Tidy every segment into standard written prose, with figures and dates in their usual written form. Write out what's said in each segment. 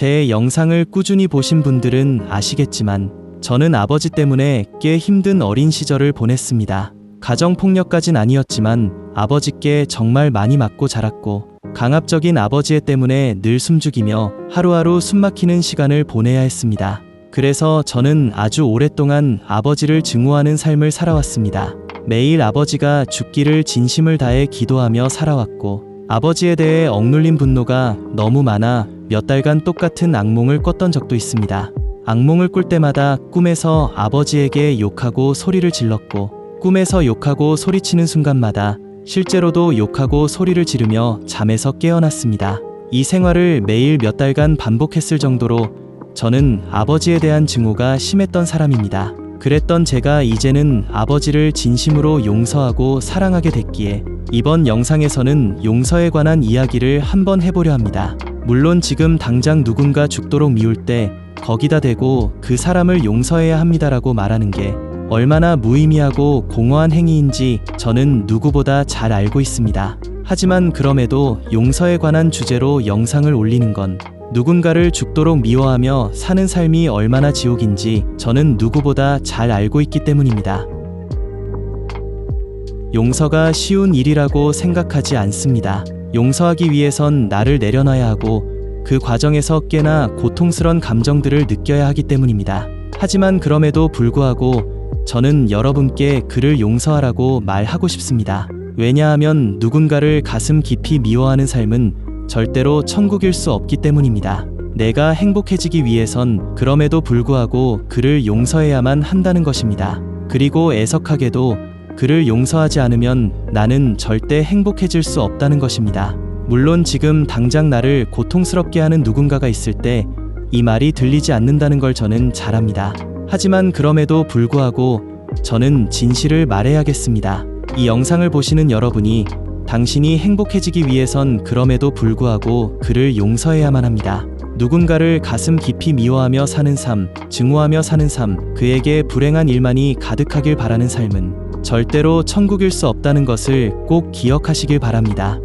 제 영상을 꾸준히 보신 분들은 아시겠지만 저는 아버지 때문에 꽤 힘든 어린 시절을 보냈습니다. 가정폭력까진 아니었지만 아버지께 정말 많이 맞고 자랐고 강압적인 아버지 때문에 늘 숨죽이며 하루하루 숨막히는 시간을 보내야 했습니다. 그래서 저는 아주 오랫동안 아버지를 증오하는 삶을 살아왔습니다. 매일 아버지가 죽기를 진심을 다해 기도하며 살아왔고 아버지에 대해 억눌린 분노가 너무 많아 몇 달간 똑같은 악몽을 꿨던 적도 있습니다. 악몽을 꿀 때마다 꿈에서 아버지에게 욕하고 소리를 질렀고 꿈에서 욕하고 소리치는 순간마다 실제로도 욕하고 소리를 지르며 잠에서 깨어났습니다. 이 생활을 매일 몇 달간 반복했을 정도로 저는 아버지에 대한 증오가 심했던 사람입니다. 그랬던 제가 이제는 아버지를 진심으로 용서하고 사랑하게 됐기에 이번 영상에서는 용서에 관한 이야기를 한번 해보려 합니다. 물론 지금 당장 누군가 죽도록 미울 때 거기다 대고 그 사람을 용서해야 합니다라고 말하는 게 얼마나 무의미하고 공허한 행위인지 저는 누구보다 잘 알고 있습니다. 하지만 그럼에도 용서에 관한 주제로 영상을 올리는 건 누군가를 죽도록 미워하며 사는 삶이 얼마나 지옥인지 저는 누구보다 잘 알고 있기 때문입니다. 용서가 쉬운 일이라고 생각하지 않습니다. 용서하기 위해선 나를 내려놔야 하고 그 과정에서 꽤나 고통스러운 감정들을 느껴야 하기 때문입니다. 하지만 그럼에도 불구하고 저는 여러분께 그를 용서하라고 말하고 싶습니다. 왜냐하면 누군가를 가슴 깊이 미워하는 삶은 절대로 천국일 수 없기 때문입니다. 내가 행복해지기 위해선 그럼에도 불구하고 그를 용서해야만 한다는 것입니다. 그리고 애석하게도 그를 용서하지 않으면 나는 절대 행복해질 수 없다는 것입니다. 물론 지금 당장 나를 고통스럽게 하는 누군가가 있을 때 이 말이 들리지 않는다는 걸 저는 잘 압니다. 하지만 그럼에도 불구하고 저는 진실을 말해야겠습니다. 이 영상을 보시는 여러분이 당신이 행복해지기 위해선 그럼에도 불구하고 그를 용서해야만 합니다. 누군가를 가슴 깊이 미워하며 사는 삶, 증오하며 사는 삶, 그에게 불행한 일만이 가득하길 바라는 삶은 절대로 천국일 수 없다는 것을 꼭 기억하시길 바랍니다.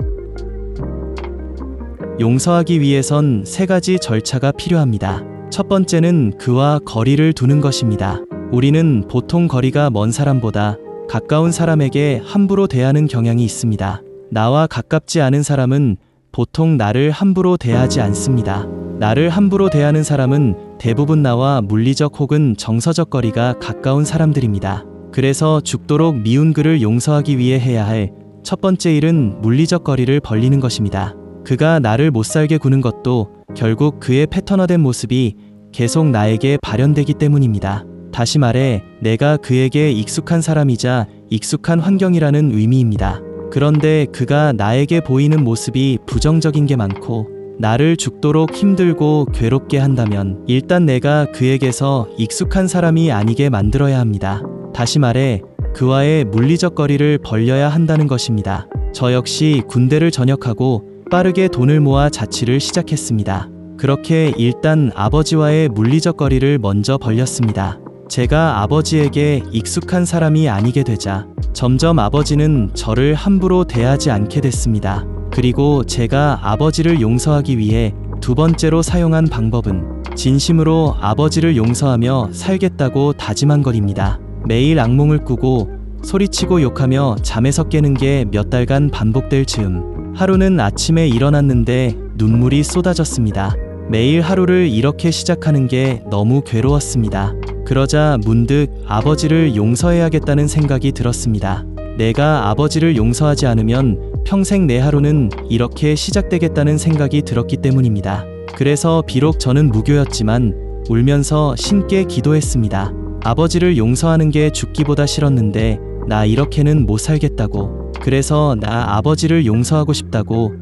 용서하기 위해선 3가지 절차가 필요합니다. 첫 번째는 그와 거리를 두는 것입니다. 우리는 보통 거리가 먼 사람보다 가까운 사람에게 함부로 대하는 경향이 있습니다. 나와 가깝지 않은 사람은 보통 나를 함부로 대하지 않습니다. 나를 함부로 대하는 사람은 대부분 나와 물리적 혹은 정서적 거리가 가까운 사람들입니다. 그래서 죽도록 미운 그를 용서하기 위해 해야 할 첫 번째 일은 물리적 거리를 벌리는 것입니다. 그가 나를 못살게 구는 것도 결국 그의 패턴화된 모습이 계속 나에게 발현되기 때문입니다. 다시 말해 내가 그에게 익숙한 사람이자 익숙한 환경이라는 의미입니다. 그런데 그가 나에게 보이는 모습이 부정적인 게 많고 나를 죽도록 힘들고 괴롭게 한다면 일단 내가 그에게서 익숙한 사람이 아니게 만들어야 합니다. 다시 말해 그와의 물리적 거리를 벌려야 한다는 것입니다. 저 역시 군대를 전역하고 빠르게 돈을 모아 자취를 시작했습니다. 그렇게 일단 아버지와의 물리적 거리를 먼저 벌렸습니다. 제가 아버지에게 익숙한 사람이 아니게 되자 점점 아버지는 저를 함부로 대하지 않게 됐습니다. 그리고 제가 아버지를 용서하기 위해 두 번째로 사용한 방법은 진심으로 아버지를 용서하며 살겠다고 다짐한 것입니다. 매일 악몽을 꾸고 소리치고 욕하며 잠에서 깨는 게 몇 달간 반복될 즈음 하루는 아침에 일어났는데 눈물이 쏟아졌습니다. 매일 하루를 이렇게 시작하는 게 너무 괴로웠습니다. 그러자 문득 아버지를 용서해야겠다는 생각이 들었습니다. 내가 아버지를 용서하지 않으면 평생 내 하루는 이렇게 시작되겠다는 생각이 들었기 때문입니다. 그래서 비록 저는 무교였지만 울면서 신께 기도했습니다. 아버지를 용서하는 게 죽기보다 싫었는데 나 이렇게는 못 살겠다고. 그래서 나 아버지를 용서하고 싶다고.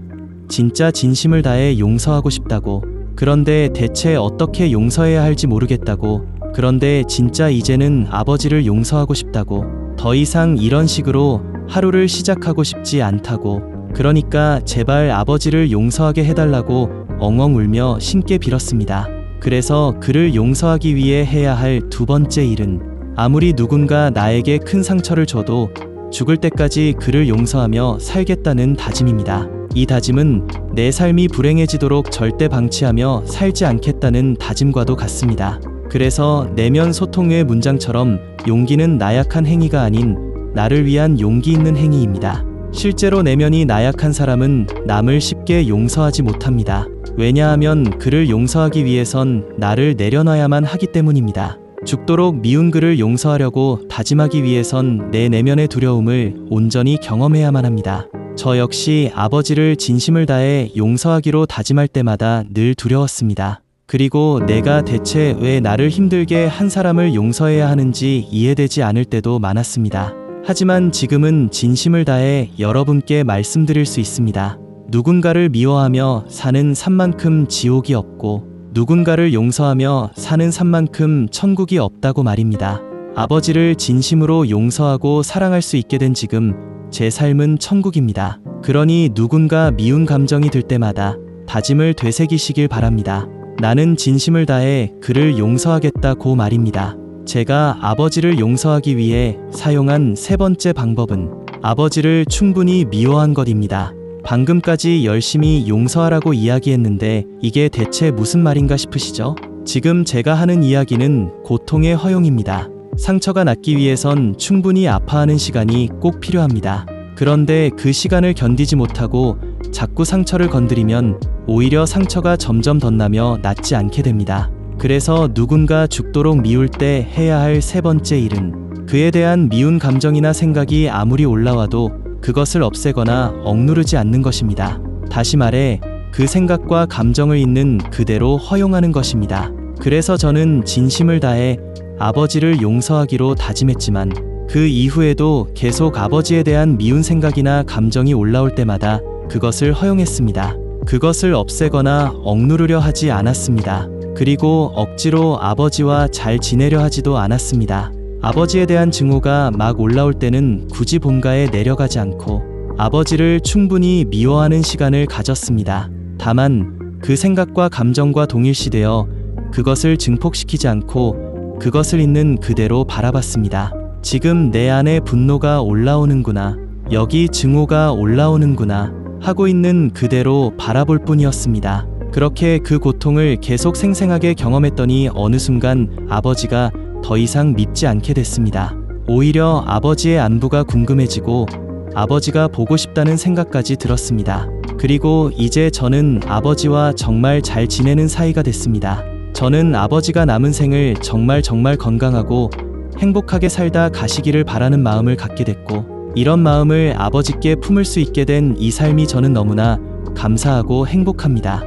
진짜 진심을 다해 용서하고 싶다고. 그런데 대체 어떻게 용서해야 할지 모르겠다고. 그런데 진짜 이제는 아버지를 용서하고 싶다고. 더 이상 이런 식으로 하루를 시작하고 싶지 않다고. 그러니까 제발 아버지를 용서하게 해달라고 엉엉 울며 신께 빌었습니다. 그래서 그를 용서하기 위해 해야 할 두 번째 일은 아무리 누군가 나에게 큰 상처를 줘도 죽을 때까지 그를 용서하며 살겠다는 다짐입니다. 이 다짐은 내 삶이 불행해지도록 절대 방치하며 살지 않겠다는 다짐과도 같습니다. 그래서 내면 소통의 문장처럼 용기는 나약한 행위가 아닌 나를 위한 용기 있는 행위입니다. 실제로 내면이 나약한 사람은 남을 쉽게 용서하지 못합니다. 왜냐하면 그를 용서하기 위해선 나를 내려놔야만 하기 때문입니다. 죽도록 미운 그를 용서하려고 다짐하기 위해선 내 내면의 두려움을 온전히 경험해야만 합니다. 저 역시 아버지를 진심을 다해 용서하기로 다짐할 때마다 늘 두려웠습니다. 그리고 내가 대체 왜 나를 힘들게 한 사람을 용서해야 하는지 이해되지 않을 때도 많았습니다. 하지만 지금은 진심을 다해 여러분께 말씀드릴 수 있습니다. 누군가를 미워하며 사는 삶만큼 지옥이 없고 누군가를 용서하며 사는 삶만큼 천국이 없다고 말입니다. 아버지를 진심으로 용서하고 사랑할 수 있게 된 지금 제 삶은 천국입니다. 그러니 누군가 미운 감정이 들 때마다 다짐을 되새기시길 바랍니다. 나는 진심을 다해 그를 용서하겠다고 말입니다. 제가 아버지를 용서하기 위해 사용한 세 번째 방법은 아버지를 충분히 미워한 것입니다. 방금까지 열심히 용서하라고 이야기했는데 이게 대체 무슨 말인가 싶으시죠? 지금 제가 하는 이야기는 고통의 허용입니다. 상처가 낫기 위해선 충분히 아파하는 시간이 꼭 필요합니다. 그런데 그 시간을 견디지 못하고 자꾸 상처를 건드리면 오히려 상처가 점점 덧나며 낫지 않게 됩니다. 그래서 누군가 죽도록 미울 때 해야 할 세 번째 일은 그에 대한 미운 감정이나 생각이 아무리 올라와도 그것을 없애거나 억누르지 않는 것입니다. 다시 말해 그 생각과 감정을 있는 그대로 허용하는 것입니다. 그래서 저는 진심을 다해 아버지를 용서하기로 다짐했지만 그 이후에도 계속 아버지에 대한 미운 생각이나 감정이 올라올 때마다 그것을 허용했습니다. 그것을 없애거나 억누르려 하지 않았습니다. 그리고 억지로 아버지와 잘 지내려 하지도 않았습니다. 아버지에 대한 증오가 막 올라올 때는 굳이 본가에 내려가지 않고 아버지를 충분히 미워하는 시간을 가졌습니다. 다만 그 생각과 감정과 동일시되어 그것을 증폭시키지 않고 그것을 있는 그대로 바라봤습니다. 지금 내 안에 분노가 올라오는구나, 여기 증오가 올라오는구나 하고 있는 그대로 바라볼 뿐이었습니다. 그렇게 그 고통을 계속 생생하게 경험했더니 어느 순간 아버지가 더 이상 밉지 않게 됐습니다. 오히려 아버지의 안부가 궁금해지고 아버지가 보고 싶다는 생각까지 들었습니다. 그리고 이제 저는 아버지와 정말 잘 지내는 사이가 됐습니다. 저는 아버지가 남은 생을 정말 건강하고 행복하게 살다 가시기를 바라는 마음을 갖게 됐고 이런 마음을 아버지께 품을 수 있게 된 이 삶이 저는 너무나 감사하고 행복합니다.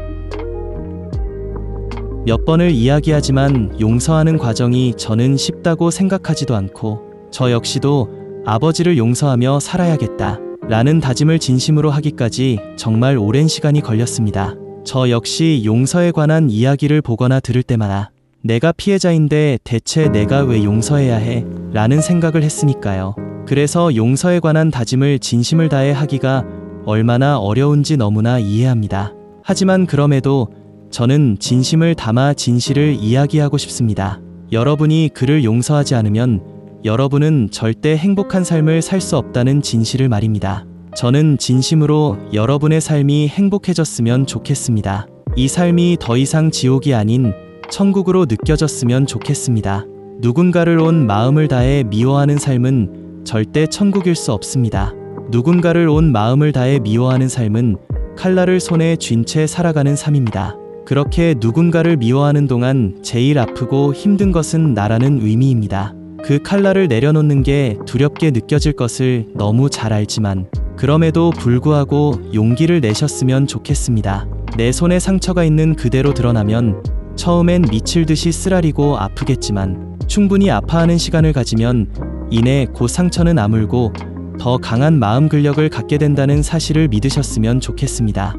몇 번을 이야기하지만 용서하는 과정이 저는 쉽다고 생각하지도 않고 저 역시도 아버지를 용서하며 살아야겠다 라는 다짐을 진심으로 하기까지 정말 오랜 시간이 걸렸습니다. 저 역시 용서에 관한 이야기를 보거나 들을 때마다 내가 피해자인데 대체 내가 왜 용서해야 해? 라는 생각을 했으니까요. 그래서 용서에 관한 다짐을 진심을 다해 하기가 얼마나 어려운지 너무나 이해합니다. 하지만 그럼에도 저는 진심을 담아 진실을 이야기하고 싶습니다. 여러분이 그를 용서하지 않으면 여러분은 절대 행복한 삶을 살 수 없다는 진실을 말입니다. 저는 진심으로 여러분의 삶이 행복해졌으면 좋겠습니다. 이 삶이 더 이상 지옥이 아닌 천국으로 느껴졌으면 좋겠습니다. 누군가를 온 마음을 다해 미워하는 삶은 절대 천국일 수 없습니다. 누군가를 온 마음을 다해 미워하는 삶은 칼날을 손에 쥔 채 살아가는 삶입니다. 그렇게 누군가를 미워하는 동안 제일 아프고 힘든 것은 나라는 의미입니다. 그 칼날을 내려놓는 게 두렵게 느껴질 것을 너무 잘 알지만 그럼에도 불구하고 용기를 내셨으면 좋겠습니다. 내 손에 상처가 있는 그대로 드러나면 처음엔 미칠 듯이 쓰라리고 아프겠지만 충분히 아파하는 시간을 가지면 이내 그 상처는 아물고 더 강한 마음 근력을 갖게 된다는 사실을 믿으셨으면 좋겠습니다.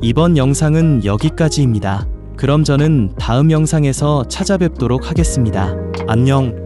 이번 영상은 여기까지입니다. 그럼 저는 다음 영상에서 찾아뵙도록 하겠습니다. 안녕.